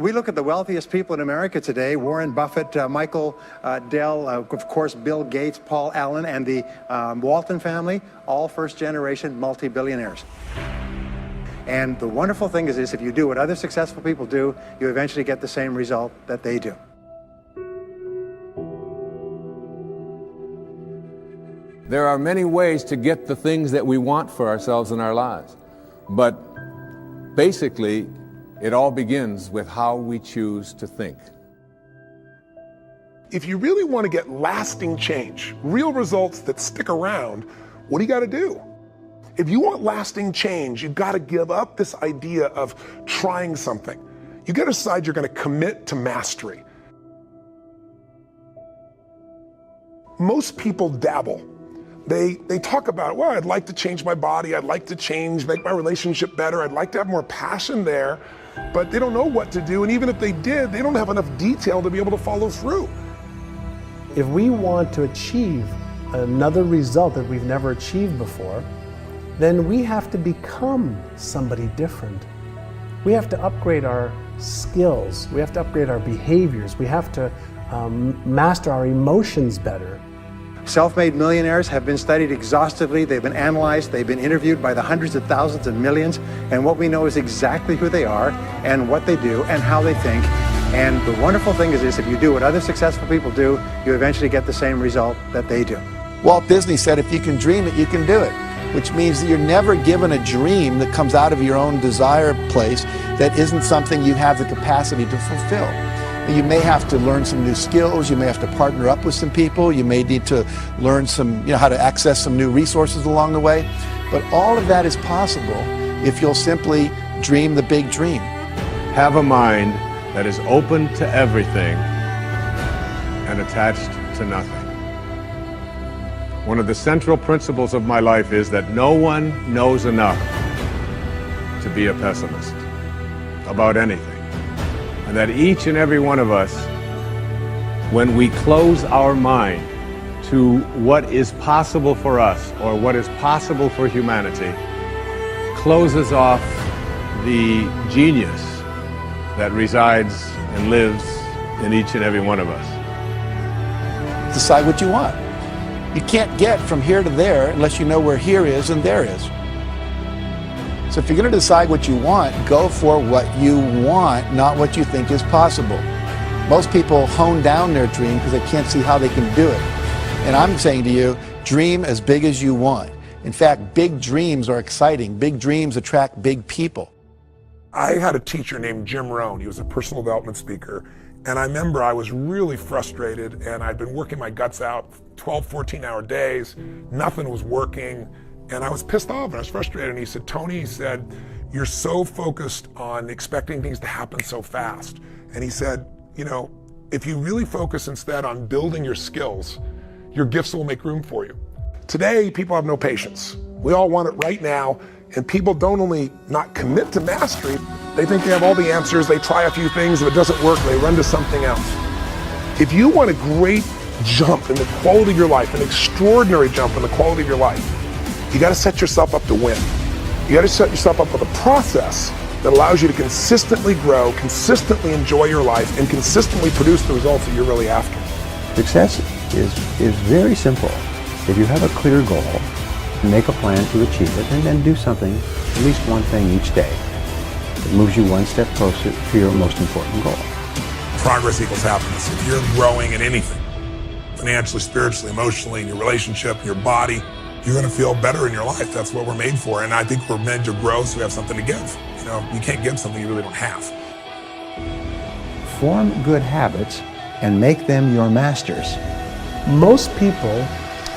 We look at the wealthiest people in America today: Warren Buffett, Michael Dell, of course, Bill Gates, Paul Allen, and the Walton family, all first-generation multi-billionaires. And the wonderful thing is if you do what other successful people do, you eventually get the same result that they do. There are many ways to get the things that we want for ourselves in our lives. But basically, it all begins with how we choose to think. If you really want to get lasting change, real results that stick around, what do you got to do? If you want lasting change, you've got to give up this idea of trying something. You got to decide you're going to commit to mastery. Most people dabble. They talk about, well, I'd like to change my body, I'd like to make my relationship better, I'd like to have more passion there, but they don't know what to do, and even if they did, they don't have enough detail to be able to follow through. If we want to achieve another result that we've never achieved before, then we have to become somebody different. We have to upgrade our skills, we have to upgrade our behaviors, we have to master our emotions better. Self-made millionaires have been studied exhaustively, they've been analyzed, they've been interviewed by the hundreds of thousands and millions, and what we know is exactly who they are and what they do and how they think. And the wonderful thing is if you do what other successful people do, you eventually get the same result that they do. Walt Disney said, if you can dream it, you can do it, which means that you're never given a dream that comes out of your own desire place that isn't something you have the capacity to fulfill. You may have to learn some new skills, you may have to partner up with some people, you may need to learn how to access some new resources along the way, but all of that is possible if you'll simply dream the big dream. Have a mind that is open to everything and attached to nothing. One of the central principles of my life is that no one knows enough to be a pessimist about anything. And that each and every one of us, when we close our mind to what is possible for us or what is possible for humanity, closes off the genius that resides and lives in each and every one of us. Decide what you want. You can't get from here to there unless you know where here is and there is. So if you're going to decide what you want, go for what you want, not what you think is possible. Most people hone down their dream because they can't see how they can do it. And I'm saying to you, dream as big as you want. In fact, big dreams are exciting. Big dreams attract big people. I had a teacher named Jim Rohn. He was a personal development speaker. And I remember I was really frustrated, and I'd been working my guts out 12, 14-hour days. Nothing was working. And I was pissed off and I was frustrated. And he said, Tony, he said, you're so focused on expecting things to happen so fast. And he said, you know, if you really focus instead on building your skills, your gifts will make room for you. Today, people have no patience. We all want it right now. And people don't only not commit to mastery, they think they have all the answers. They try a few things. If it doesn't work, they run to something else. If you want a great jump in the quality of your life, an extraordinary jump in the quality of your life, you got to set yourself up to win. You got to set yourself up with a process that allows you to consistently grow, consistently enjoy your life, and consistently produce the results that you're really after. Success is very simple. If you have a clear goal, make a plan to achieve it, and then do something, at least one thing each day, that moves you one step closer to your most important goal. Progress equals happiness. If you're growing in anything, financially, spiritually, emotionally, in your relationship, in your body, you're going to feel better in your life. That's what we're made for. And I think we're meant to grow so we have something to give. You know, you can't give something you really don't have. Form good habits and make them your masters. Most people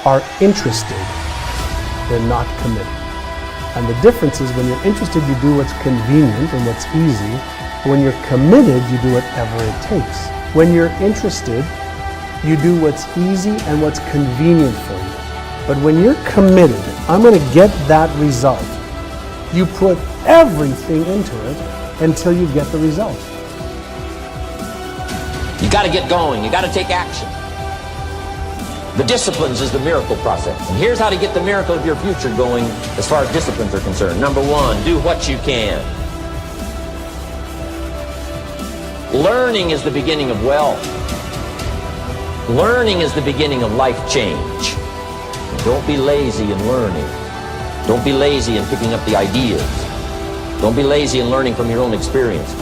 are interested, they're not committed. And the difference is when you're interested, you do what's convenient and what's easy. When you're committed, you do whatever it takes. When you're interested, you do what's easy and what's convenient for you. But when you're committed, I'm going to get that result, you put everything into it until you get the result. You got to get going. You got to take action. The disciplines is the miracle process. And here's how to get the miracle of your future going as far as disciplines are concerned. Number one, do what you can. Learning is the beginning of wealth. Learning is the beginning of life change. Don't be lazy in learning. Don't be lazy in picking up the ideas. Don't be lazy in learning from your own experience.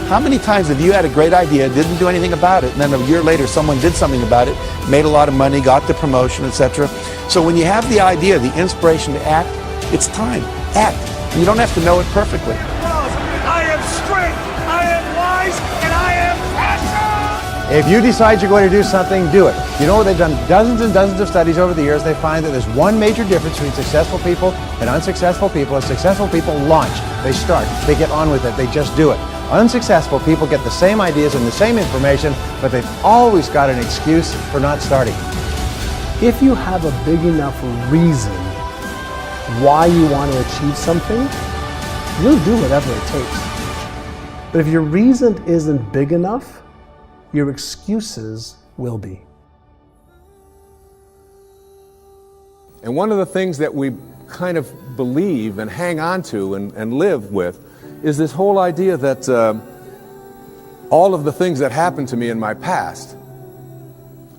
How many times have you had a great idea, didn't do anything about it, and then a year later someone did something about it, made a lot of money, got the promotion, etc. So when you have the idea, the inspiration to act, it's time. Act. You don't have to know it perfectly. I am strength, I am wise, and I am passion! If you decide you're going to do something, do it. You know, they've done dozens and dozens of studies over the years. They find that there's one major difference between successful people and unsuccessful people. Is successful people launch. They start. They get on with it. They just do it. Unsuccessful people get the same ideas and the same information, but they've always got an excuse for not starting. If you have a big enough reason why you want to achieve something, you'll do whatever it takes. But if your reason isn't big enough, your excuses will be. And one of the things that we kind of believe and hang on to and live with is this whole idea that all of the things that happened to me in my past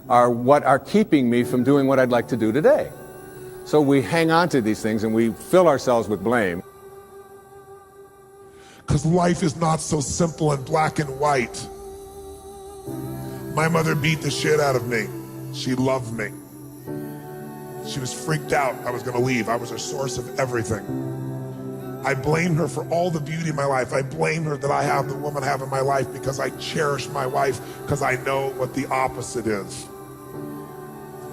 are what are keeping me from doing what I'd like to do today. So we hang on to these things and we fill ourselves with blame. Because life is not so simple and black and white. My mother beat the shit out of me. She loved me. She was freaked out I was going to leave. I was a source of everything. I blame her for all the beauty in my life. I blame her that I have the woman I have in my life because I cherish my wife, because I know what the opposite is.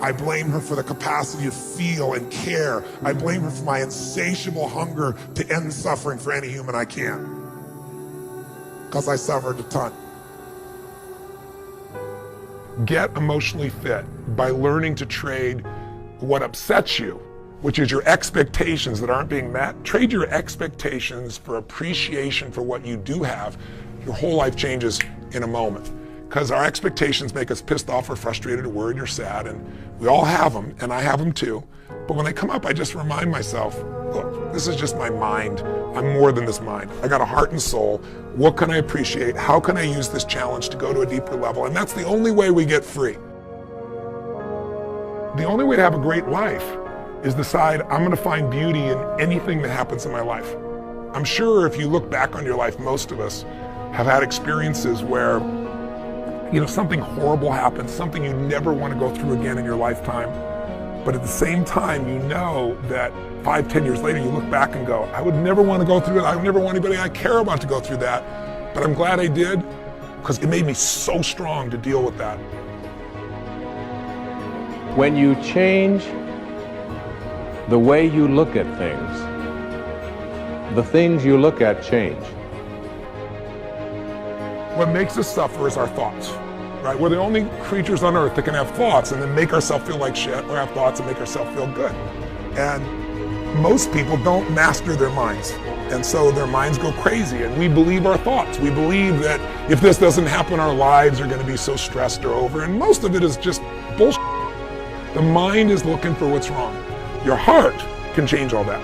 I blame her for the capacity to feel and care. I blame her for my insatiable hunger to end suffering for any human I can, because I suffered a ton. Get emotionally fit by learning to trade what upsets you, which is your expectations that aren't being met. Trade your expectations for appreciation for what you do have. Your whole life changes in a moment. Because our expectations make us pissed off or frustrated or worried or sad, and we all have them, and I have them too. But when they come up, I just remind myself, look, this is just my mind. I'm more than this mind. I got a heart and soul. What can I appreciate? How can I use this challenge to go to a deeper level? And that's the only way we get free. The only way to have a great life is decide I'm going to find beauty in anything that happens in my life. I'm sure if you look back on your life, most of us have had experiences where, you know, something horrible happens, something you never want to go through again in your lifetime. But at the same time, you know that 5, 10 years later, you look back and go, I would never want to go through it. I would never want anybody I care about to go through that. But I'm glad I did, because it made me so strong to deal with that. When you change the way you look at things, the things you look at change. What makes us suffer is our thoughts, right? We're the only creatures on earth that can have thoughts and then make ourselves feel like shit, or have thoughts and make ourselves feel good. And most people don't master their minds. And so their minds go crazy, and we believe our thoughts. We believe that if this doesn't happen, our lives are going to be so stressed or over. And most of it is just bullshit. The mind is looking for what's wrong. Your heart can change all that.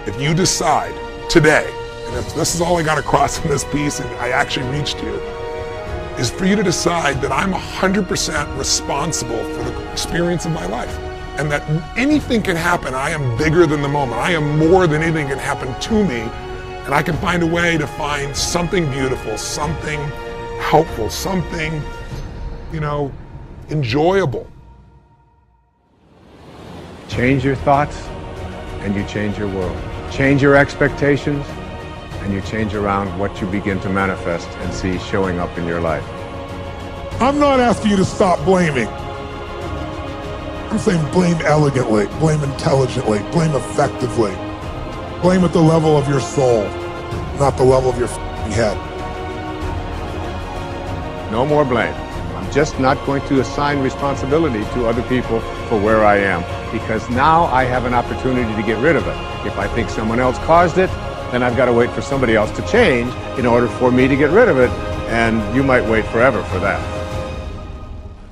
If you decide today, and if this is all I got across in this piece and I actually reached you, is for you to decide that I'm 100% responsible for the experience of my life, and that anything can happen. I am bigger than the moment. I am more than anything can happen to me, and I can find a way to find something beautiful, something helpful, something, you know, enjoyable. Change your thoughts and you change your world. Change your expectations and you change around what you begin to manifest and see showing up in your life. I'm not asking you to stop blaming. I'm saying blame elegantly, blame intelligently, blame effectively. Blame at the level of your soul, not the level of your head. No more blame. I'm just not going to assign responsibility to other people for where I am, because now I have an opportunity to get rid of it. If I think someone else caused it, then I've got to wait for somebody else to change in order for me to get rid of it, and you might wait forever for that.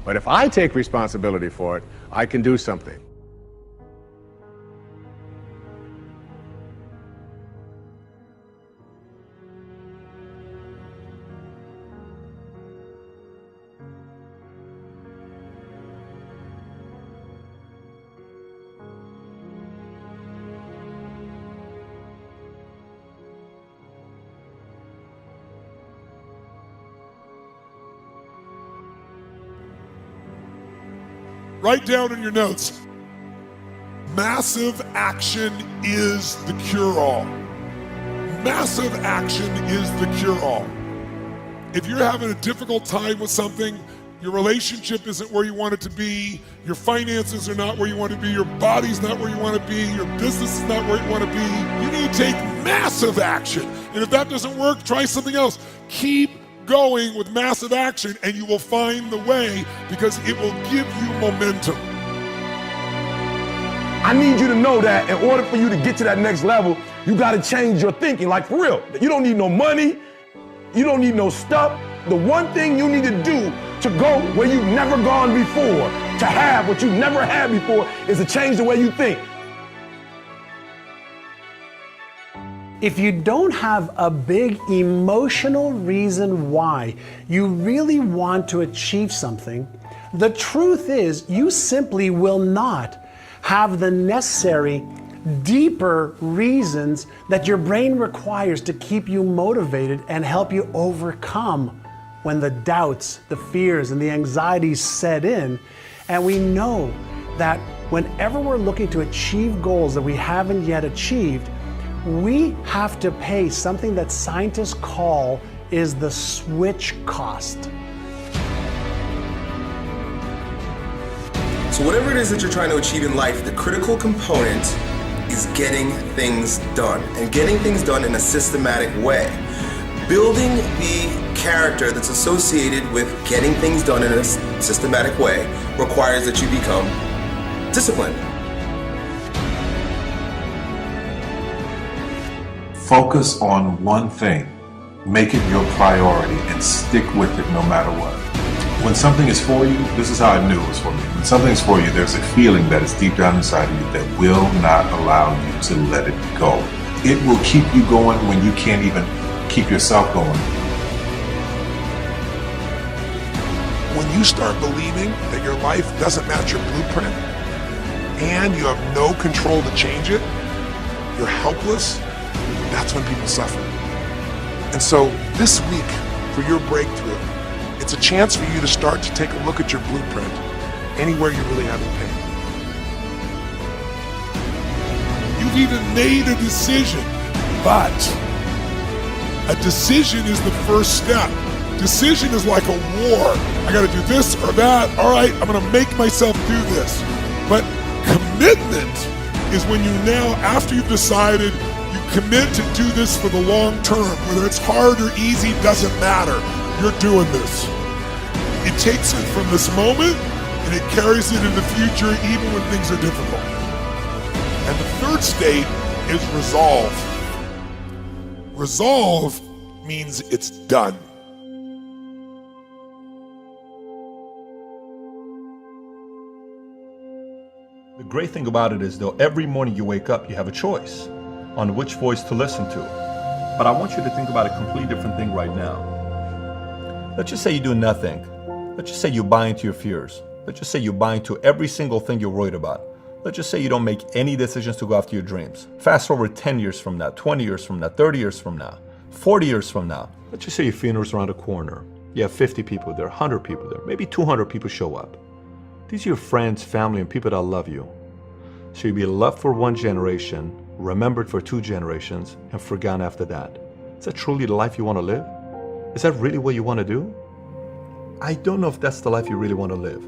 But if I take responsibility for it, I can do something. Write down in your notes. Massive action is the cure-all. Massive action is the cure-all. If you're having a difficult time with something, your relationship isn't where you want it to be, your finances are not where you want to be, your body's not where you want to be, your business is not where you want to be, you need to take massive action. And if that doesn't work, try something else. Keep going with massive action and you will find the way, because it will give you momentum. I need you to know that in order for you to get to that next level, you got to change your thinking, like for real. You don't need no money, you don't need no stuff. The one thing you need to do to go where you've never gone before, to have what you've never had before, is to change the way you think. If you don't have a big emotional reason why you really want to achieve something, the truth is you simply will not have the necessary deeper reasons that your brain requires to keep you motivated and help you overcome when the doubts, the fears, and the anxieties set in. And we know that whenever we're looking to achieve goals that we haven't yet achieved, we have to pay something that scientists call is the switch cost. So whatever it is that you're trying to achieve in life, the critical component is getting things done, and getting things done in a systematic way. Building the character that's associated with getting things done in a systematic way requires that you become disciplined. Focus on one thing, make it your priority, and stick with it no matter what. When something is for you, this is how I knew it was for me. When something is for you, there's a feeling that is deep down inside of you that will not allow you to let it go. It will keep you going when you can't even keep yourself going. When you start believing that your life doesn't match your blueprint and you have no control to change it, you're helpless, that's when people suffer. And so this week, for your breakthrough, it's a chance for you to start to take a look at your blueprint anywhere you really haven't paid. You've even made a decision, but a decision is the first step. Decision is like a war. I gotta do this or that. All right, I'm gonna make myself do this. But commitment is when you now, after you've decided, you commit to do this for the long term. Whether it's hard or easy, doesn't matter. You're doing this. It takes it from this moment and it carries it in the future even when things are difficult. And the third state is resolve. Resolve means it's done. The great thing about it is, though, every morning you wake up, you have a choice on which voice to listen to. But I want you to think about a completely different thing right now. Let's just say you do nothing. Let's just say you buy into your fears. Let's just say you buy into every single thing you're worried about. Let's just say you don't make any decisions to go after your dreams. Fast forward 10 years from now, 20 years from now, 30 years from now, 40 years from now. Let's just say your funeral's around the corner. You have 50 people there, 100 people there, maybe 200 people show up. These are your friends, family, and people that love you. So you'll be loved for one generation, remembered for 2 generations, and forgotten after that. Is that truly the life you want to live? Is that really what you want to do? I don't know if that's the life you really want to live.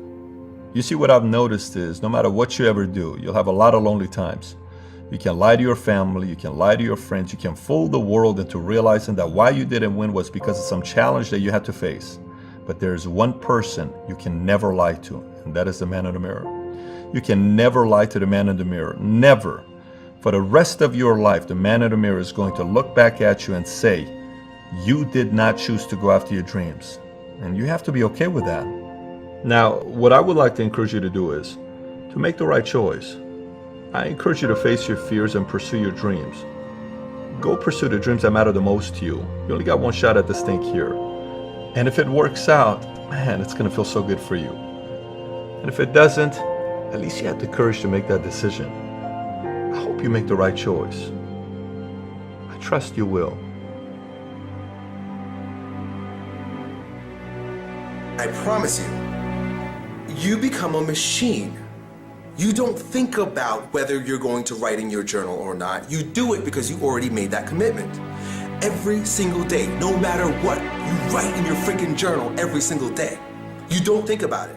You see, what I've noticed is no matter what you ever do, you'll have a lot of lonely times. You can lie to your family, you can lie to your friends, you can fool the world into realizing that why you didn't win was because of some challenge that you had to face. But there's one person you can never lie to, and that is the man in the mirror. You can never lie to the man in the mirror, never. For the rest of your life, the man in the mirror is going to look back at you and say, you did not choose to go after your dreams. And you have to be okay with that. Now, what I would like to encourage you to do is to make the right choice. I encourage you to face your fears and pursue your dreams. Go pursue the dreams that matter the most to you. You only got one shot at this thing here. And if it works out, man, it's gonna feel so good for you. And if it doesn't, at least you had the courage to make that decision. I hope you make the right choice. I trust you will. I promise you, you become a machine. You don't think about whether you're going to write in your journal or not. You do it because you already made that commitment. Every single day, no matter what, you write in your freaking journal every single day. You don't think about it.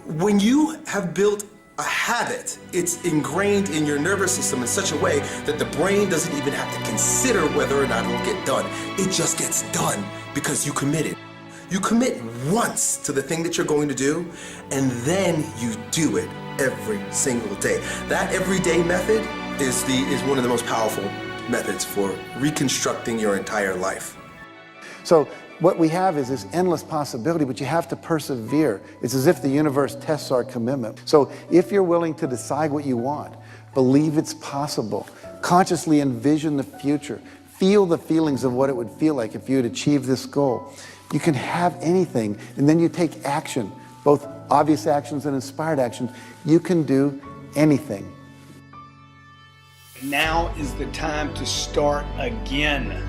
When you have built a habit, it's ingrained in your nervous system in such a way that the brain doesn't even have to consider whether or not it'll get done. It just gets done because you committed. You commit once to the thing that you're going to do, and then you do it every single day. That everyday method is one of the most powerful methods for reconstructing your entire life. So what we have is this endless possibility, but you have to persevere. It's as if the universe tests our commitment. So if you're willing to decide what you want, believe it's possible, consciously envision the future, feel the feelings of what it would feel like if you had achieved this goal, you can have anything, and then you take action, both obvious actions and inspired actions. You can do anything. Now is the time to start again.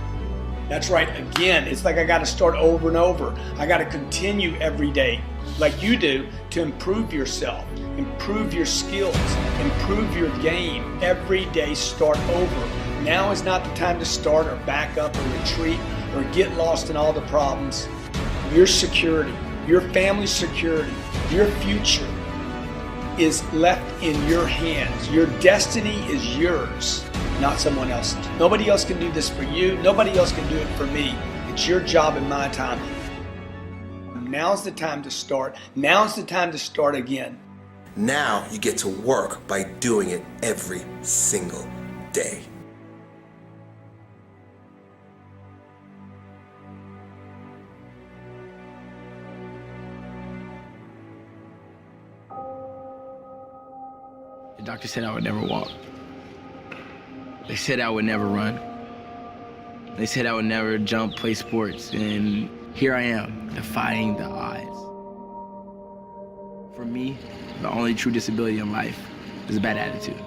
That's right, again. It's like I got to start over and over. I got to continue every day, like you do, to improve yourself, improve your skills, improve your game. Every day, start over. Now is not the time to start or back up or retreat or get lost in all the problems. Your security, your family's security, your future is left in your hands. Your destiny is yours, not someone else's. Nobody else can do this for you. Nobody else can do it for me. It's your job and my time. Now's the time to start. Now's the time to start again. Now you get to work by doing it every single day. The doctor said I would never walk. They said I would never run. They said I would never jump, play sports, and here I am, defying the odds. For me, the only true disability in life is a bad attitude.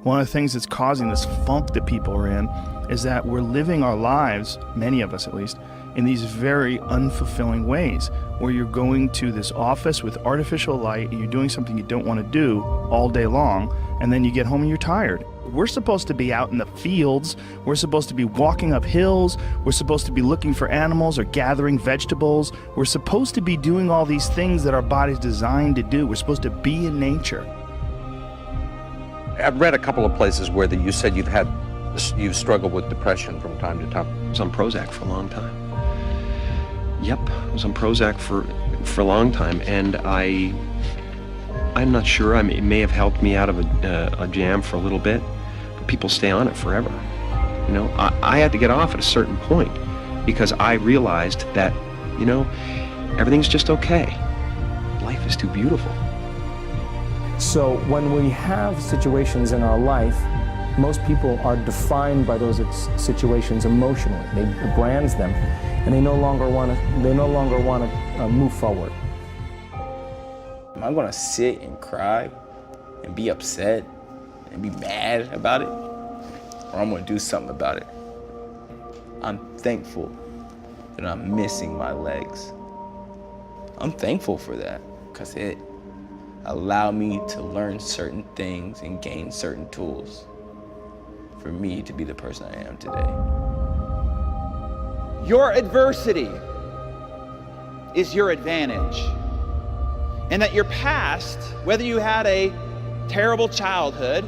One of the things that's causing this funk that people are in is that we're living our lives, many of us at least, in these very unfulfilling ways, where you're going to this office with artificial light and you're doing something you don't want to do all day long, and then you get home and you're tired. We're supposed to be out in the fields, we're supposed to be walking up hills, we're supposed to be looking for animals or gathering vegetables, we're supposed to be doing all these things that our body's designed to do. We're supposed to be in nature. I've read a couple of places where you said you've struggled with depression from time to time. I was on Prozac for a long time. Yep, I was on Prozac for a long time, and I'm not sure. It may have helped me out of a jam for a little bit, but people stay on it forever. You know, I had to get off at a certain point because I realized that, you know, everything's just okay. Life is too beautiful. So when we have situations in our life, most people are defined by those situations emotionally. They brands them, and they no longer want to move forward. Am I going to sit and cry and be upset and be mad about it? Or I'm going to do something about it? I'm thankful that I'm missing my legs. I'm thankful for that because it allowed me to learn certain things and gain certain tools for me to be the person I am today. Your adversity is your advantage. And that your past, whether you had a terrible childhood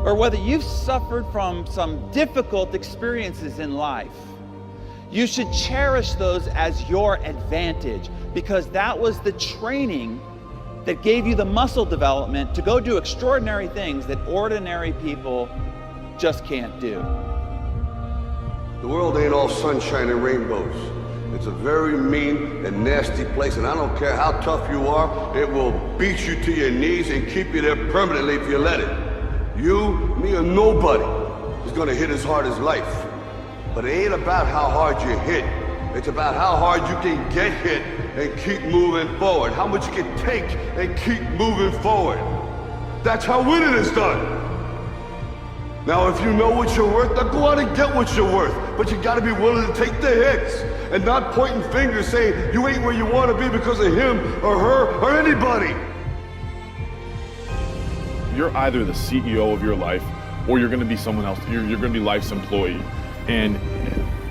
or whether you've suffered from some difficult experiences in life, you should cherish those as your advantage because that was the training that gave you the muscle development to go do extraordinary things that ordinary people just can't do. The world ain't all sunshine and rainbows. It's a very mean and nasty place, and I don't care how tough you are, it will beat you to your knees and keep you there permanently if you let it. You, me, or nobody is gonna hit as hard as life. But it ain't about how hard you hit. It's about how hard you can get hit and keep moving forward. How much you can take and keep moving forward. That's how winning is done. Now, if you know what you're worth, then go out and get what you're worth. But you gotta be willing to take the hits and not pointing fingers saying you ain't where you wanna be because of him or her or anybody. You're either the CEO of your life or you're gonna be someone else. You're gonna be life's employee. And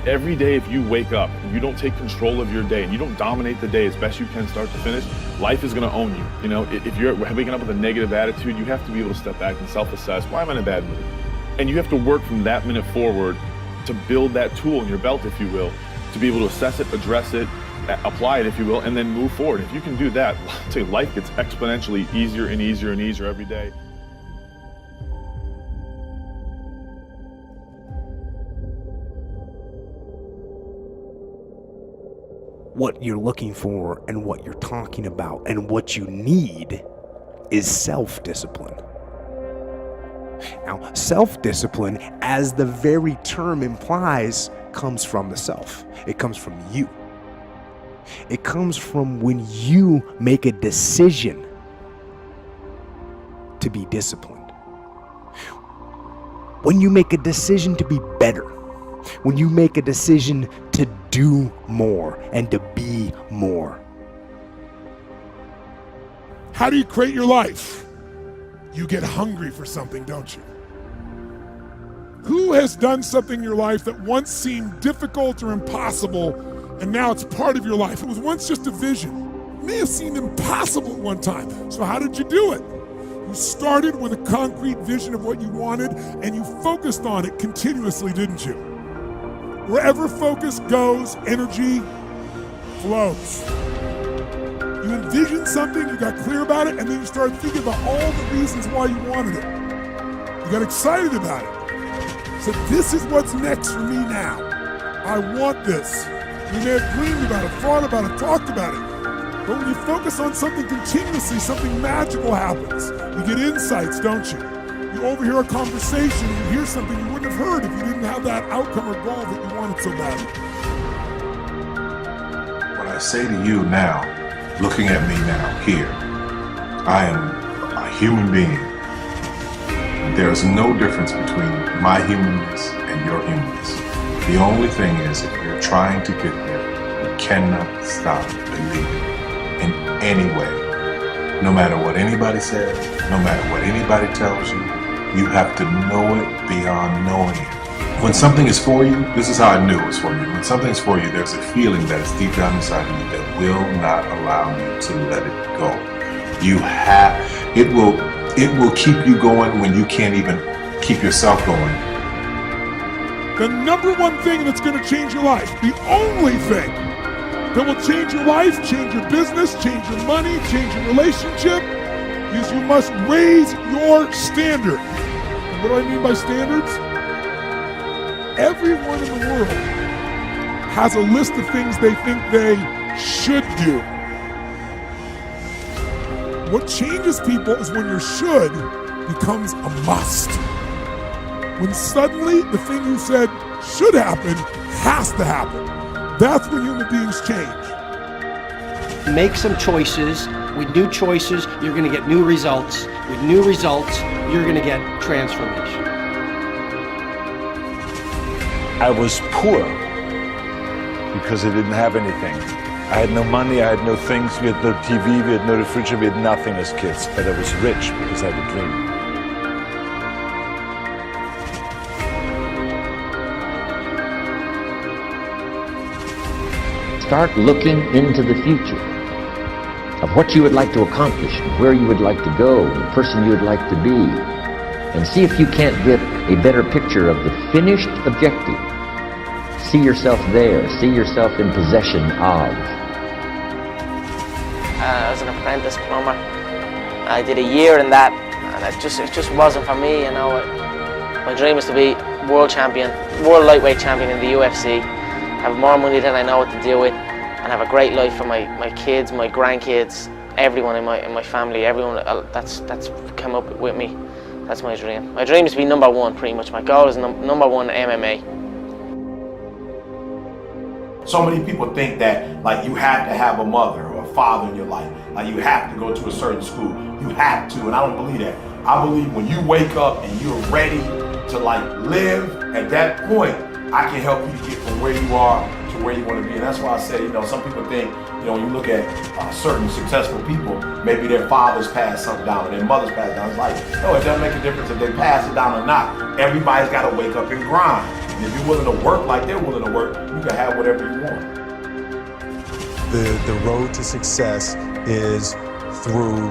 every day if you wake up and you don't take control of your day and you don't dominate the day as best you can start to finish, life is gonna own you. You know, if you're waking up with a negative attitude, you have to be able to step back and self-assess, why am I in a bad mood? And you have to work from that minute forward to build that tool in your belt, if you will, to be able to assess it, address it, apply it, if you will, and then move forward. If you can do that, I'll tell you, life gets exponentially easier and easier and easier every day. What you're looking for and what you're talking about and what you need is self-discipline. Now, self-discipline, as the very term implies, comes from the self. It comes from you. It comes from when you make a decision to be disciplined. When you make a decision to be better. When you make a decision to do more and to be more. How do you create your life? You get hungry for something, don't you? Who has done something in your life that once seemed difficult or impossible, and now it's part of your life? It was once just a vision. It may have seemed impossible at one time. So how did you do it? You started with a concrete vision of what you wanted, and you focused on it continuously, didn't you? Wherever focus goes, energy flows. You envisioned something, you got clear about it, and then you started thinking about all the reasons why you wanted it. You got excited about it. So this is what's next for me now. I want this. You may have dreamed about it, thought about it, talked about it. But when you focus on something continuously, something magical happens. You get insights, don't you? You overhear a conversation, you hear something you wouldn't have heard if you didn't have that outcome or goal that you wanted so badly. What I say to you now, looking at me now, here, I am a human being. There is no difference between my humanness and your humanness. The only thing is, if you're trying to get there, you cannot stop believing in any way. No matter what anybody says, no matter what anybody tells you, you have to know it beyond knowing it. When something is for you, this is how I knew it was for me. When something is for you, there's a feeling that is deep down inside of you that will not allow you to let it go. It will keep you going when you can't even keep yourself going. The number one thing that's going to change your life, the only thing that will change your life, change your business, change your money, change your relationship, is you must raise your standard. And what do I mean by standards? Everyone in the world has a list of things they think they should do. What changes people is when your should becomes a must. When suddenly the thing you said should happen has to happen. That's when human beings change. Make some choices. With new choices, you're going to get new results. With new results, you're going to get transformation. I was poor because I didn't have anything. I had no money, I had no things, we had no TV, we had no refrigerator, we had nothing as kids. But I was rich because I had a dream. Start looking into the future of what you would like to accomplish, where you would like to go, the person you would like to be, and see if you can't get a better picture of the finished objective. See yourself there, see yourself in possession of. I was an apprentice plumber. I did a year in that, and it just wasn't for me, you know. My dream is to be world lightweight champion in the UFC, have more money than I know what to do with, and have a great life for my kids, my grandkids, everyone in my family, everyone that's come up with me. That's my dream. My dream is to be number one, pretty much. My goal is number one MMA. So many people think that like you have to have a mother or a father in your life. like you have to go to a certain school. You have to, and I don't believe that. I believe when you wake up and you're ready to like live, at that point, I can help you to get from where you are to where you want to be. And that's why I say, some people think, when you look at certain successful people, maybe their fathers passed something down or their mothers passed down. It's like, no, it doesn't make a difference if they pass it down or not. Everybody's got to wake up and grind. And if you're willing to work like they're willing to work, you can have whatever you want. The road to success is through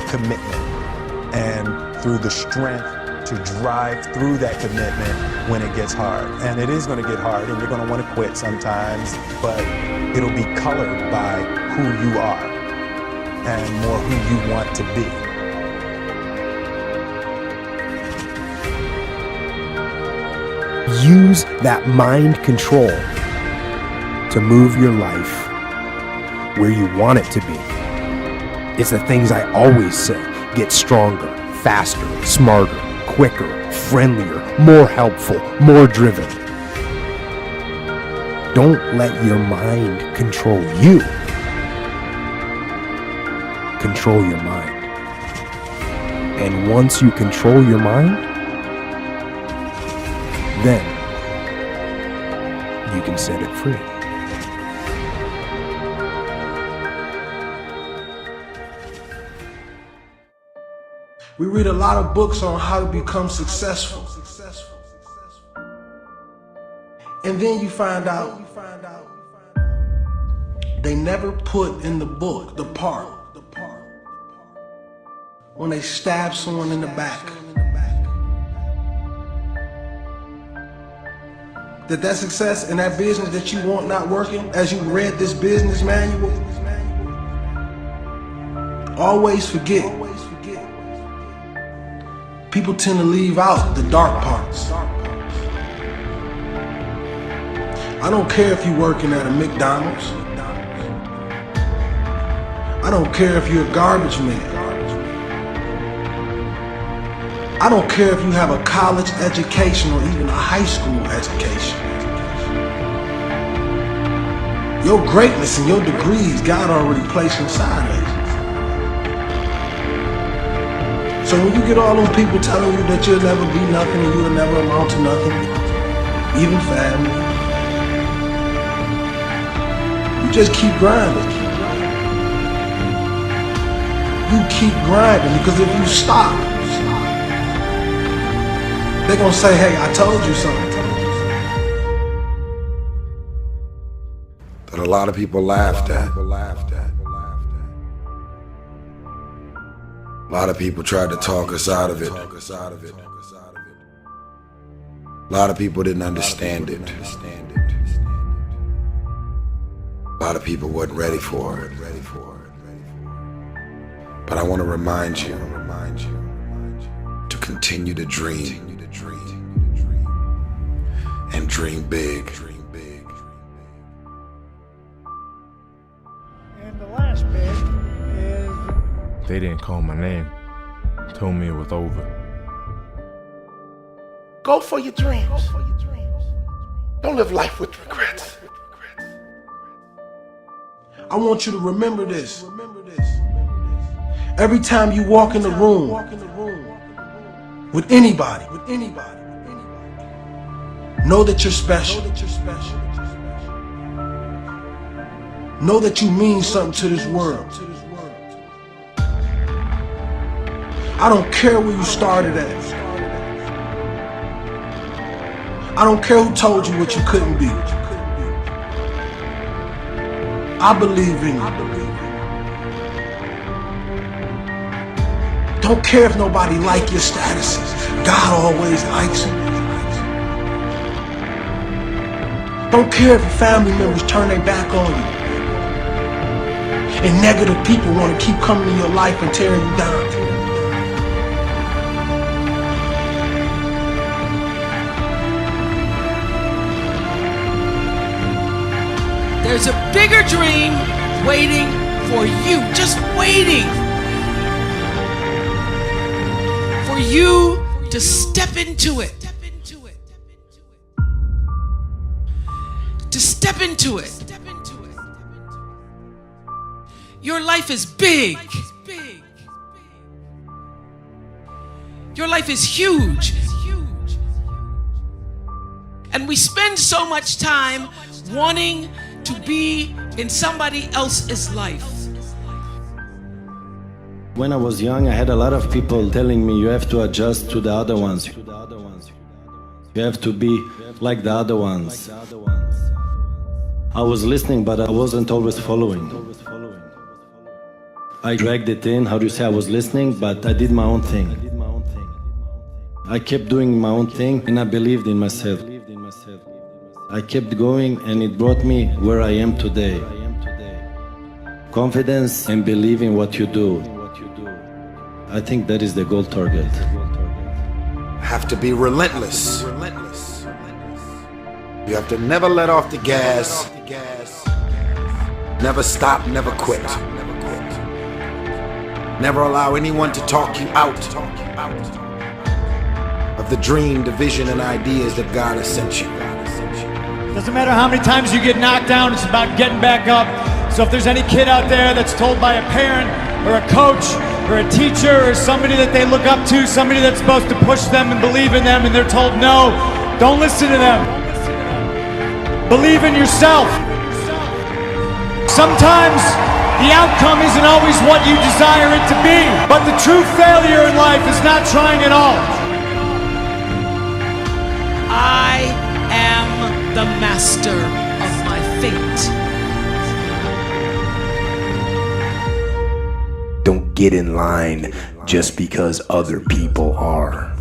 commitment and through the strength to drive through that commitment when it gets hard. And it is going to get hard and you're going to want to quit sometimes, but it'll be colored by who you are and more who you want to be. Use that mind control to move your life where you want it to be. It's the things I always say. Get stronger, faster, smarter, quicker, friendlier, more helpful, more driven. Don't let your mind control you. Control your mind. And once you control your mind, then you can set it free. We read a lot of books on how to become successful. And then you find out they never put in the book the part when they stab someone in the back. That success and that business that you want not working, as you read this business manual, always forget. People tend to leave out the dark parts. I don't care if you're working at a McDonald's. I don't care if you're a garbage man. I don't care if you have a college education or even a high school education. Your greatness and your degrees, God already placed inside of you. So when you get all those people telling you that you'll never be nothing and you'll never amount to nothing, even family, you just keep grinding. You keep grinding, because if you stop, they're gonna say, hey, I told you something. That a lot of people laughed at. A lot of people tried to talk us out of it. A lot of people didn't understand it. A lot of people wasn't ready for it. But I want to remind you to continue to dream and dream big. And the last bit is... They didn't call my name. Told me it was over. Go for your dreams. Don't live life with regrets. I want you to remember this. Every time you walk in the room with anybody, know that you're special. Know that you mean something to this world. I don't care where you started at. I don't care who told you what you couldn't be. I believe in you. Don't care if nobody like your statuses. God always likes them. Don't care if your family members turn their back on you. And negative people want to keep coming in your life and tearing you down. There's a bigger dream waiting for you, just waiting for you to step into it. To step into it. Your life is big. Your life is huge. And we spend so much time wanting to be in somebody else's life. When I was young, I had a lot of people telling me you have to adjust to the other ones. You have to be like the other ones. I was listening, but I wasn't always following. I dragged it in, how do you say, I was listening, but I did my own thing. I kept doing my own thing and I believed in myself. I kept going and it brought me where I am today. Confidence and believe in what you do. I think that is the goal target. Have to be relentless. You have to never let off the gas. Never stop, never quit. Never allow anyone to talk you out of the dream, the vision, and ideas that God has sent you. Doesn't matter how many times you get knocked down, it's about getting back up. So if there's any kid out there that's told by a parent or a coach or a teacher or somebody that they look up to, somebody that's supposed to push them and believe in them, and they're told no, don't listen to them. Believe in yourself. Sometimes the outcome isn't always what you desire it to be, but the true failure in life is not trying at all. I am the master of my fate. Don't get in line just because other people are.